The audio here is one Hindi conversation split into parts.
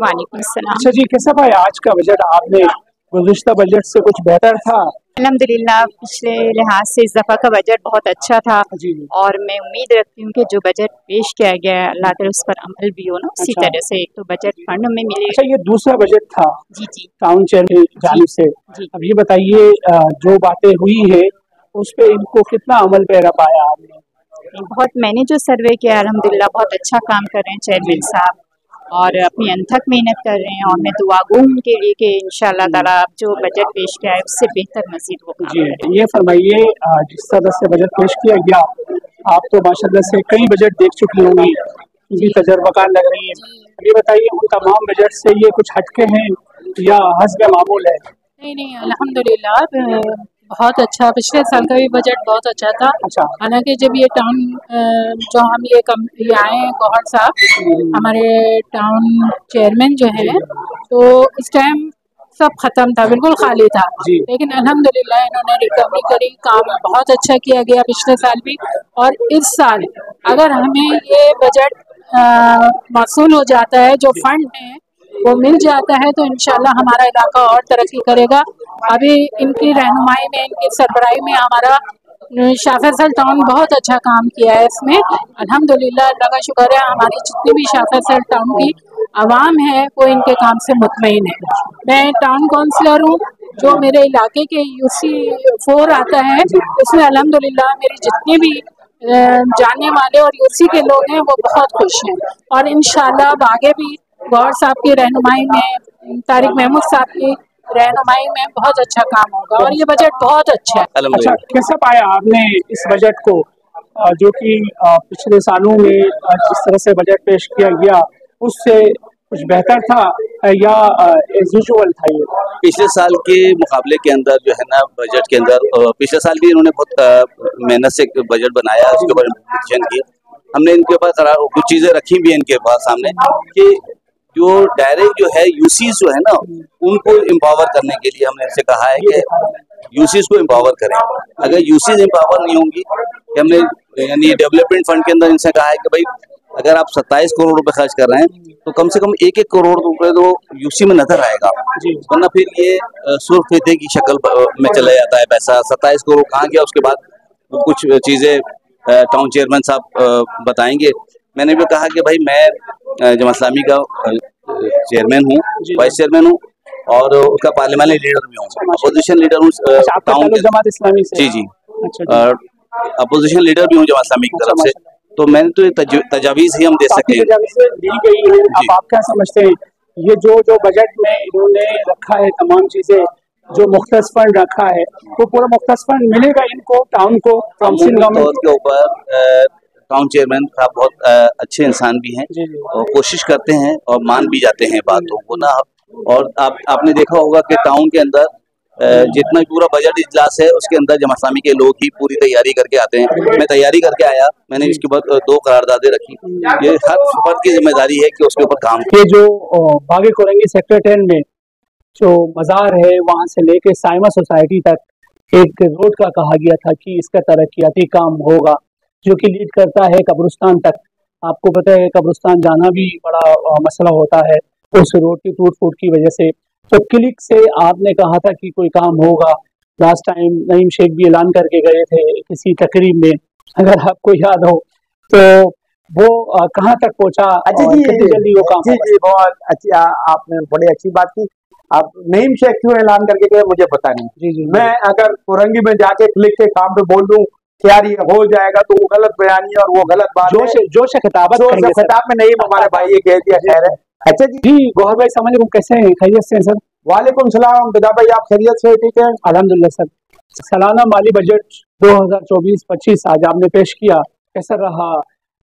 वालेकुम सलाम। अच्छा जी, कैसा पाया आज का बजट आपने? गुज़िश्ता बजट से कुछ बेहतर था? अल्हम्दुलिल्लाह पिछले लिहाज से इस दफ़ा का बजट बहुत अच्छा था जी। और मैं उम्मीद रखती हूँ कि जो बजट पेश किया गया है अल्लाह करे उस पर अमल भी हो ना उसी अच्छा। तरह से। एक तो बजट फंड में मिले। अच्छा, ये दूसरा बजट था जी जी टाउन चेयरमैन की जी जानिब से। जी। अब ये बताइए, जो बातें हुई है उस पे इनको कितना अमल पैरा पाया आपने? बहुत मैंने जो सर्वे किया अल्हम्दुलिल्लाह बहुत अच्छा काम कर रहे हैं जी। चेयरमैन साहब और अपनी अनथक मेहनत कर रहे हैं और मैं दुआ गो उनके लिए कि इंशाअल्लाह ताला अब जो बजट पेश किया है उससे बेहतर मज़ीद वो काम जी, करें। ये फरमाइए, जिस तरह से बजट पेश किया गया, आप तो माशाल्लाह से कई बजट देख चुकी होंगी, जी क्योंकि तजर्बाकार लग रही हैं। जी। ये बताइए, उन तमाम बजट से ये कुछ हटके हैं या हस्ब मामूल है? नहीं नहीं अल्हम्दुलिल्लाह बहुत अच्छा। पिछले साल का भी बजट बहुत अच्छा था। अच्छा। हालांकि जब ये टाउन जो हम ये आए हैं गौहर साहब हमारे टाउन चेयरमैन जो है, तो इस टाइम सब खत्म था, बिल्कुल खाली था। जी। लेकिन अल्हम्दुलिल्लाह इन्होंने रिकवरी करी, काम बहुत अच्छा किया गया पिछले साल भी। और इस साल अगर हमें ये बजट मौसूल हो जाता है, जो फंड है वो मिल जाता है, तो इंशाल्लाह हमारा इलाका और तरक्की करेगा। अभी इनकी रहनुमाई में, इनकी सरबराही में हमारा शाह फैसल टाउन बहुत अच्छा काम किया है। इसमें अल्हम्दुलिल्लाह अल्लाह का शुक्र है, हमारी जितनी भी शाह फैसल टाउन की आवाम है वो इनके काम से मुतमईन है। मैं टाउन काउंसलर हूँ, जो मेरे इलाके के यूसी 4 आता है उसमें अल्हम्दुलिल्लाह मेरी जितनी भी जानने वाले और यूसी के लोग हैं वो बहुत खुश हैं। और इंशाल्लाह अब आगे भी गौहर साहब की रहनुमाई में, तारिक महमूद साहब की रहनुमाई में बहुत अच्छा काम होगा और ये बजट बहुत अच्छा है। अच्छा, कैसा पाया आपने इस बजट को, जो कि पिछले सालों में जिस तरह से बजट पेश किया गया उससे कुछ बेहतर था या एज यूजुअल था ये? पिछले साल के मुकाबले के अंदर जो है ना बजट के अंदर पिछले साल भी इन्होंने बहुत मेहनत से बजट बनाया, उसके ऊपर इम्प्लीमेंटेशन की। हमने इनके पास कुछ चीजें रखी भी हैं इनके पास सामने कि जो डायरेक्ट जो है यूसीज जो है ना उनको एम्पावर करने के लिए हमने इनसे कहा है कि यूसीज को एम्पावर करें। अगर यूसीज एम्पावर नहीं होंगी, हमने यानी डेवलपमेंट फंड के अंदर इनसे कहा है कि भाई अगर आप 27 करोड़ रुपए खर्च कर रहे हैं तो कम से कम 1-1 करोड़ रुपए तो यूसी में नजर आएगा, वरना फिर ये सुरफेते की शक्ल में चला जाता है पैसा। 27 करोड़ कहाँ गया, उसके बाद वो कुछ चीजें टाउन चेयरमैन साहब बताएंगे। मैंने भी कहा कि भाई मैं जमात इस्लामी का चेयरमैन हूँ, वाइस चेयरमैन हूँ और उसका पार्लियामेंट लीडर भी हूँ, अपोजिशन लीडर हूँ टाउन के। जमात इस्लामी से? जी जी, अच्छा। अपोजिशन लीडर भी हूँ जमात इस्लामी की तरफ से। तो मैंने तो ये तजावीज़ ही हम दे सकते हैं। दी गई है। अब आप क्या समझते हैं, ये जो जो बजट में इन्होंने रखा है तमाम चीजें, जो मुख्तस फंड रखा है, वो पूरा मुख्तस फंड मिलेगा इनको टाउन को? तौर के ऊपर टाउन चेयरमैन साहब बहुत अच्छे इंसान भी हैं और कोशिश करते हैं और मान भी जाते हैं बातों को ना। और आपने देखा होगा कि टाउन के अंदर जितना पूरा बजट इजलास है उसके अंदर जमात इस्लामी के लोग ही पूरी तैयारी करके आते हैं। मैं तैयारी करके आया, मैंने इसके बाद 2 करारदादें रखी। ये हर फर्द की जिम्मेदारी है कि उसके ऊपर काम। ये जो बागी कोरंगी सेक्टर 10 में जो मज़ार है वहाँ से लेके साइमा सोसाइटी तक एक रोड का कहा गया था कि इसका तरक्याती काम होगा, जो कि लीड करता है कब्रिस्तान तक। आपको पता है कब्रिस्तान जाना भी बड़ा मसला होता है उस रोड की टूट फूट की वजह से। तो क्लिक से आपने कहा था कि कोई काम होगा, लास्ट टाइम नईम शेख भी ऐलान करके गए थे किसी तकरीब में, अगर आपको याद हो। तो वो कहाँ तक पहुँचा? जी जल्दी वो काम? जी, बहुत अच्छी, आपने बड़ी अच्छी बात की। आप नईम शेख क्यों ऐलान करके गए मुझे पता नहीं। जी। मैं अगर कोरंगी में जाके क्लिक के काम पे बोल दूं कि यार ये हो जाएगा तो वो गलत बयानी और वो गलत बात है। जोश खिताबत खिताब में नहीं, हमारे भाई ये कह दिया। खैर है। अच्छा जी, गौहर भाई समझ रहे कैसे हैं? खैरियत से हैं सर? वालेकुम सलाम बिदा भाई, आप खैरियत से? ठीक है अल्हम्दुलिल्लाह सर। सालाना माली बजट 2024-25 आज आपने पेश किया, कैसा रहा?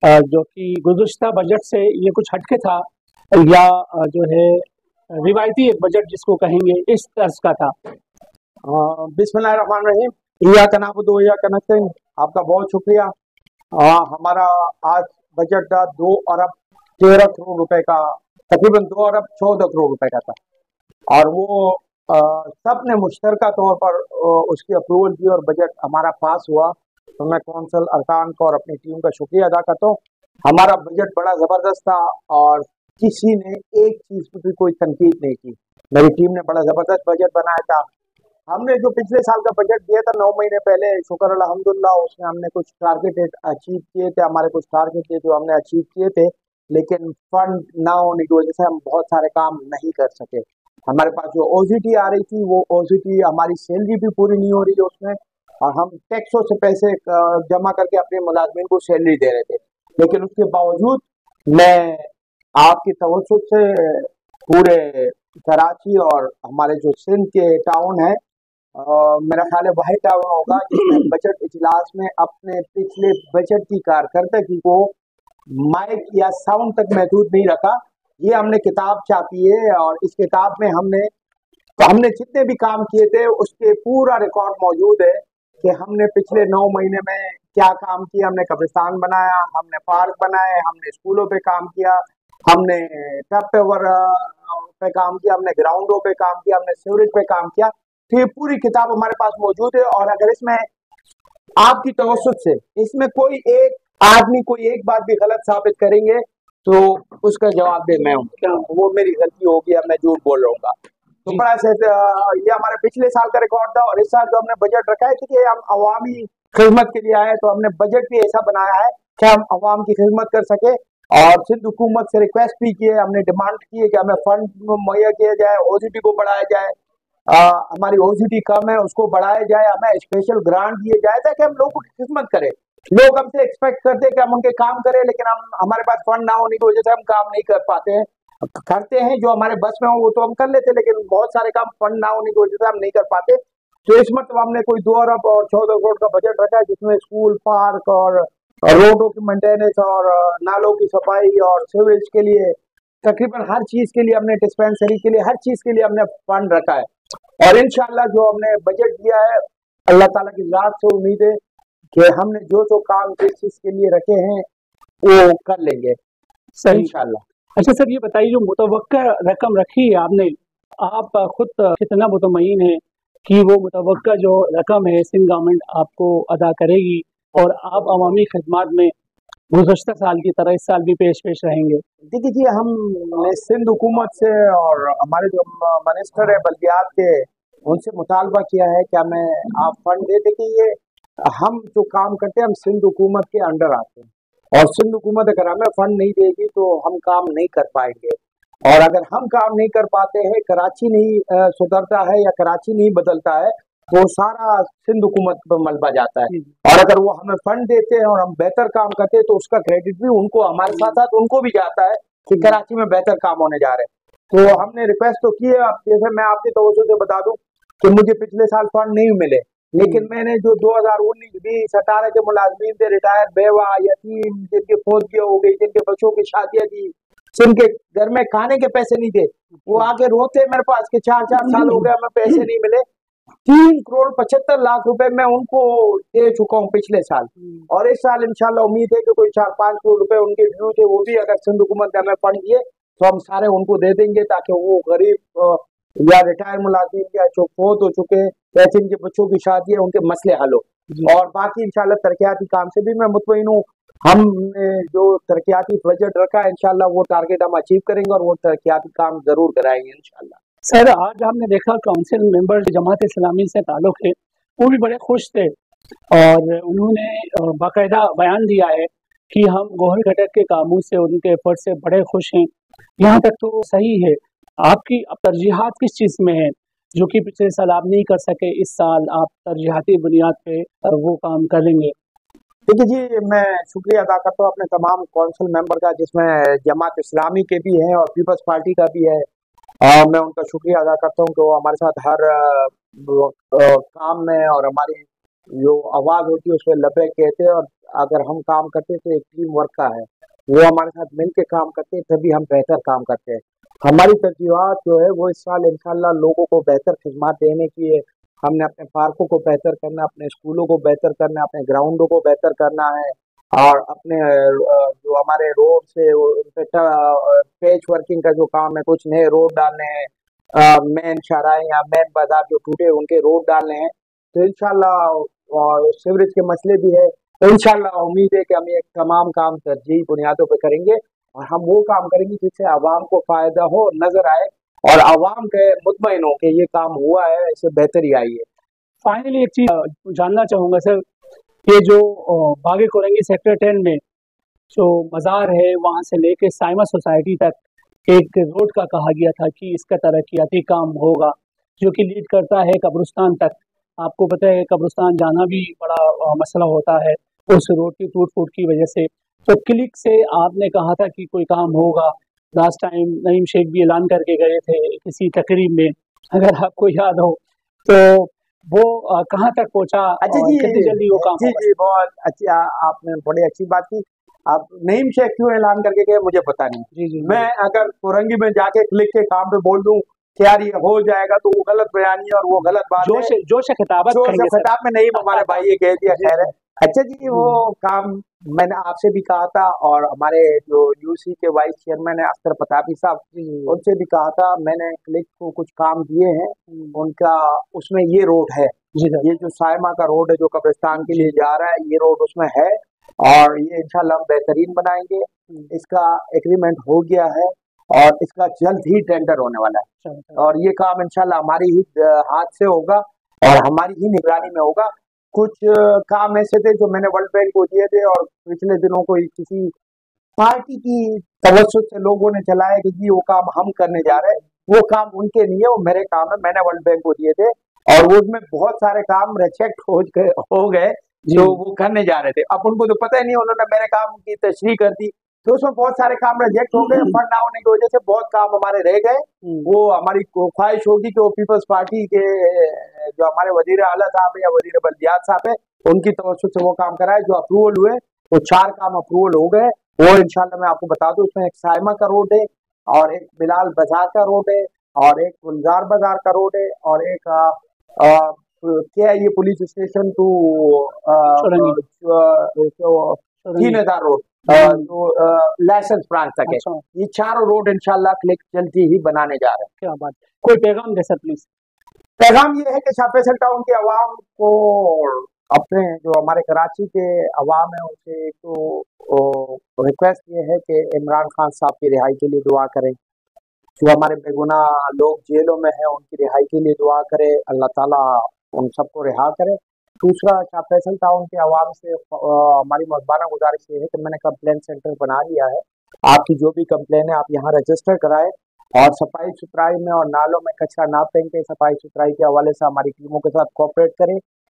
जो कि गुज़िश्ता बजट से ये कुछ हटके था या जो है रिवायती एक बजट जिसको कहेंगे इस तर्ज का था? बिस्मिल्लाहिर्रहमानिर्रहीम, इय्याका नअबुदु व इय्याका नस्तईन। आपका बहुत शुक्रिया। हमारा आज बजट 2 अरब 13 करोड़ रुपए का, तकरीबन 2 अरब 14 करोड़ रुपए का था और वो सब ने मुश्तरका तौर पर उसकी अप्रूवल की और बजट हमारा पास हुआ। तो मैं कौंसल अरकान को और अपनी टीम का शुक्रिया अदा करता हूँ। हमारा बजट बड़ा ज़बरदस्त था और किसी ने एक चीज की भी कोई तनकीद नहीं की। मेरी टीम ने बड़ा जबरदस्त बजट बनाया था। हमने जो पिछले साल का बजट दिया था 9 महीने पहले, शुक्र अल्हम्दुलिल्लाह, उसमें हमने कुछ टारगेट अचीव किए थे। हमारे कुछ टारगेट थे जो हमने अचीव किए थे, लेकिन फंड ना होने की वजह से हम बहुत सारे काम नहीं कर सके। हमारे पास जो ओजीटी आ रही थी, वो ओजीटी, हमारी सैलरी भी पूरी नहीं हो रही है उसमें, और हम टैक्सों से पैसे जमा करके अपने मुलाजमीन को सैलरी दे रहे थे। लेकिन उसके बावजूद मैं आपकी तवज्जो से पूरे कराची और हमारे जो सिंध के टाउन है, मेरा ख्याल है वही टाउन होगा जिसमें बजट इजलास में अपने पिछले बजट की कारकर्दगी को माइक या साउंड तक महदूद नहीं रखा। ये हमने किताब छापी है, और इस किताब में हमने जितने भी काम किए थे उसके पूरा रिकॉर्ड मौजूद है कि हमने पिछले 9 महीने में क्या काम किया। हमने कब्रिस्तान बनाया, हमने पार्क बनाए, हमने स्कूलों पे काम किया, हमने टब पेवर पे काम किया, हमने ग्राउंडों पे काम किया, हमने सीवरेज पे काम किया। तो ये पूरी किताब हमारे पास मौजूद है, और अगर इसमें आपकी तवज्जुह से इसमें कोई एक आदमी कोई एक बात भी गलत साबित करेंगे तो उसका जवाब दे मैं हूँ, क्या वो मेरी गलती होगी या मैं झूठ बोल रहा हूँ। तो बड़ा से ये हमारे पिछले साल का रिकॉर्ड था, और इस साल जो हमने बजट रखा है कि हम अवामी खिदमत के लिए आए, तो हमने बजट भी ऐसा बनाया है कि हम अवाम की खिदमत कर सके। और सिंध हुकूमत से रिक्वेस्ट भी की है, हमने डिमांड की है कि हमें फंड मुहैया किया जाए, ओजीटी को बढ़ाया जाए, हमारी ओजीटी कम है उसको बढ़ाया जाए, हमें स्पेशल ग्रांट दिए जाए ताकि हम लोगों की खिदमत करें। लोग हमसे एक्सपेक्ट करते हैं कि हम उनके काम करें, लेकिन हम हमारे पास फंड ना होने की वजह से हम काम नहीं कर पाते हैं। करते हैं जो हमारे बस में हो वो तो हम कर लेते, लेकिन बहुत सारे काम फंड ना होने की वजह से हम नहीं कर पाते। तो इस मतलब हमने कोई 2 अरब और 14 करोड़ का बजट रखा है, जिसमें स्कूल, पार्क और रोडों की मेंटेनेंस और नालों की सफाई और सीवरेज के लिए, तकरीबन हर चीज के लिए, हमने डिस्पेंसरी के लिए, हर चीज के लिए हमने फंड रखा है। और इंशाल्लाह जो हमने बजट दिया है, अल्लाह ताला की ज़ात से उम्मीद है कि हमने जो काम जिस चीज के लिए रखे हैं वो कर लेंगे सही। इंशाल्लाह। अच्छा सर, ये बताइए जो मुतवक्का रकम रखी है आपने, आप खुद कितना मुतमईन है कि वो मुतवक्का जो रकम है सिंध गवर्नमेंट आपको अदा करेगी, और आप अवामी खिदमात में गुज़श्ता साल की तरह इस साल भी पेश रहेंगे? देखिए जी, हमने सिंध हुकूमत से और हमारे जो मिनिस्टर है बल्दियात के, उनसे मुतालबा किया है कि हमें आप फंड दे। देखिए ये हम जो काम करते हैं हम सिंध हुकूमत के अंडर आते हैं, और सिंध हुकूमत अगर हमें फंड नहीं देगी तो हम काम नहीं कर पाएंगे। और अगर हम काम नहीं कर पाते हैं, कराची नहीं सुधरता है या कराची नहीं बदलता है, तो सारा सिंध हुकूमत पर मलबा जाता है। और अगर वो हमें फंड देते हैं और हम बेहतर काम करते हैं तो उसका क्रेडिट भी उनको, हमारे साथ साथ उनको भी जाता है कि कराची में बेहतर काम होने जा रहे हैं। तो हमने रिक्वेस्ट तो की है। जैसे मैं आपकी तवज्जो से बता दूं कि मुझे पिछले साल फंड नहीं मिले, लेकिन मैंने जो 2019-20 के मुलाजमीन थे, रिटायर, बेवा, यतीम, जिनकी फौजियां हो गई, जिनके बच्चों की शादियां थी, जिनके घर में खाने के पैसे नहीं थे, वो आके रोते मेरे पास कि 4-4 साल हो गए हमें पैसे नहीं मिले। 3,75,00,000 रुपए मैं उनको दे चुका हूँ पिछले साल, और इस साल इंशाल्लाह उम्मीद है कि कोई 4-5 करोड़ रुपए उनके ड्यू थे, वो भी अगर सिंध हुकूमत ने हमें फंड दिए तो हम सारे उनको दे देंगे, ताकि वो गरीब या रिटायर मुलाजिम या जो फौत हो चुके हैं या जिनके बच्चों की शादी है, उनके मसले हल हो। और बाकी इंशाल्लाह तरक्याती काम से भी मैं मुतमईन हूँ। हमने जो तरक्याती बजट रखा है इंशाल्लाह वो टारगेट हम अचीव करेंगे, और वो तरक्याती काम जरूर कराएंगे इंशाल्लाह। सर, आज हमने देखा काउंसिल मेंबर जमात इस्लामी से ताल्लुक़ है, वो भी बड़े खुश थे, और उन्होंने बाकायदा बयान दिया है कि हम गोहर घटक के कामों से, उनके एफर्ट से बड़े खुश हैं। यहाँ तक तो सही है। आपकी अब तरजीहात किस चीज़ में है जो कि पिछले साल आप नहीं कर सके, इस साल आप तरजीहाती बुनियाद पे वो काम करेंगे? देखिए जी, मैं शुक्रिया अदा करता हूँ अपने तमाम काउंसिल मेंबर का, जिसमें जमात इस्लामी के भी हैं और पीपल्स पार्टी का भी है। मैं उनका शुक्रिया अदा करता हूँ कि वो हमारे साथ हर काम में, और हमारी जो आवाज़ होती है उसमें लबैक कहते हैं, और अगर हम काम करते हैं तो एक टीम वर्क का है, वो हमारे साथ मिल के काम करते हैं, तभी हम बेहतर काम करते हैं। हमारी तरजीहात जो है वो इस साल इंशाल्लाह लोगों को बेहतर खिदमत देने की है। हमने अपने पार्कों को बेहतर करना, अपने स्कूलों को बेहतर करना, अपने ग्राउंडों को बेहतर करना है, और अपने जो हमारे रोड से पैच वर्किंग का जो काम है, कुछ नए रोड डालने हैं, मेन शाहराह या मेन बाजार जो टूटे उनके रोड डालने हैं। तो इंशाल्लाह और सीवरेज के मसले भी है, तो इंशाल्लाह उम्मीद है कि हम ये तमाम काम तरजीही बुनियादों पर करेंगे, और हम वो काम करेंगे जिससे आवाम को फायदा हो, नजर आए और आवाम के मुतमईन हो कि ये काम हुआ है, इससे बेहतरी आई है। फाइनली एक चीज जानना चाहूंगा सर, ये जो बागे कोरंगी सेक्टर 10 में जो मज़ार है वहाँ से लेके साइमा सोसाइटी तक एक रोड का कहा गया था कि इसका तरक्याती काम होगा, जो कि लीड करता है कब्रिस्तान तक। आपको पता है कब्रिस्तान जाना भी बड़ा मसला होता है उस रोड की टूट फूट की वजह से। तो क्लिक से आपने कहा था कि कोई काम होगा, लास्ट टाइम नईम शेख भी ऐलान करके गए थे किसी तकरीब में, अगर आपको याद हो। तो वो कहाँ तक पहुँचा? अच्छा और जी, कितनी जल्दी वो काम जी होगा? जी, बहुत अच्छी, आपने बड़ी अच्छी बात की। आप नईम शेख क्यों ऐलान करके गए मुझे पता नहीं। जी जी, मैं अगर कोरंगी में जाके क्लिक के काम पे बोल दूं कि यार ये हो जाएगा तो वो गलत बयानी है और वो गलत बात है। जोश खिताबत जोश करेंगे सर। खिताब में नहीं, हमारे भाई ये कह दिया, जी, खैर है। अच्छा जी, वो काम मैंने आपसे भी कहा था और हमारे जो यूसी के वाइस चेयरमैन है अख्तर प्रतापी साहब, उनसे भी कहा था। मैंने क्लिक को कुछ काम दिए हैं उनका, उसमें ये रोड है, ये जो साइमा का रोड है जो कब्रिस्तान के लिए जा रहा है, ये रोड उसमें है और ये इंशाल्लाह हम बेहतरीन बनाएंगे। इसका एग्रीमेंट हो गया है और इसका जल्द ही टेंडर होने वाला है और ये काम इंशाल्लाह हमारी ही हाथ से होगा और हमारी ही निगरानी में होगा। कुछ काम ऐसे थे जो मैंने वर्ल्ड बैंक को दिए थे और पिछले दिनों को किसी पार्टी की तवज्जुह से लोगों ने चलाया कि जी वो काम हम करने जा रहे हैं। वो काम उनके नहीं है, वो मेरे काम है। मैंने वर्ल्ड बैंक को दिए थे और उसमें बहुत सारे काम रिजेक्ट हो गए जो वो करने जा रहे थे। अब उनको तो पता ही नहीं, उन्होंने मेरे काम की तशरीह कर दी तो उसमें बहुत सारे काम रिजेक्ट हो गए। फंड ना होने की वजह से बहुत काम हमारे रह गए। वो हमारी ख्वाहिश होगी कि वो पीपल्स पार्टी के जो हमारे वजीर आला साहब या वजीर बल्दियात साहब है उनकी तवज्जुह से वो काम कराए। जो अप्रूवल हुए वो 4 काम अप्रूवल हो गए। वो इंशाल्लाह मैं आपको बता दूं, उसमें एक साइमा का रोड है और एक बिलाल बाजार का रोड है और एक गुलजार बाजार का रोड है और एक क्या है ये पुलिस स्टेशन टू 3000 रोड जो लाइसेंस ब्रांच तक है। ये चारों रोड इंशाल्लाह क्लिक जल्दी ही बनाने जा रहे हैं। क्या बात, कोई पैगाम दे सर प्लीज? पैगाम ये है कि शाह फैसल टाउन के अवाम को, अपने जो हमारे कराची के अवाम है उनसे तो रिक्वेस्ट ये है कि इमरान खान साहब की रिहाई के लिए दुआ करें। जो हमारे बेगुनाह लोग जेलों में हैं उनकी रिहाई के लिए दुआ करें, अल्लाह ताला उन सबको रिहा करे। दूसरा, शाह फैसल टाउन के अवाम से हमारी मज़बाना गुजारिश ये है कि मैंने कंप्लेन सेंटर बना लिया है। आपकी जो भी कंप्लेन है आप यहाँ रजिस्टर कराएं और सफाई सुथराई में और नालों में कचरा ना फेंके। सफाई सुथराई के हवाले से हमारी टीमों के साथ कोऑपरेट करें।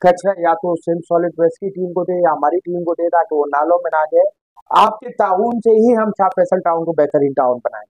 कचरा या तो सिंध सॉलिड वेस्ट की टीम को दे या हमारी टीम को दे ताकि वो नालों में ना जाए। आपके ताउन से ही हम शाह फैसल टाउन को बेहतरीन टाउन बनाएं।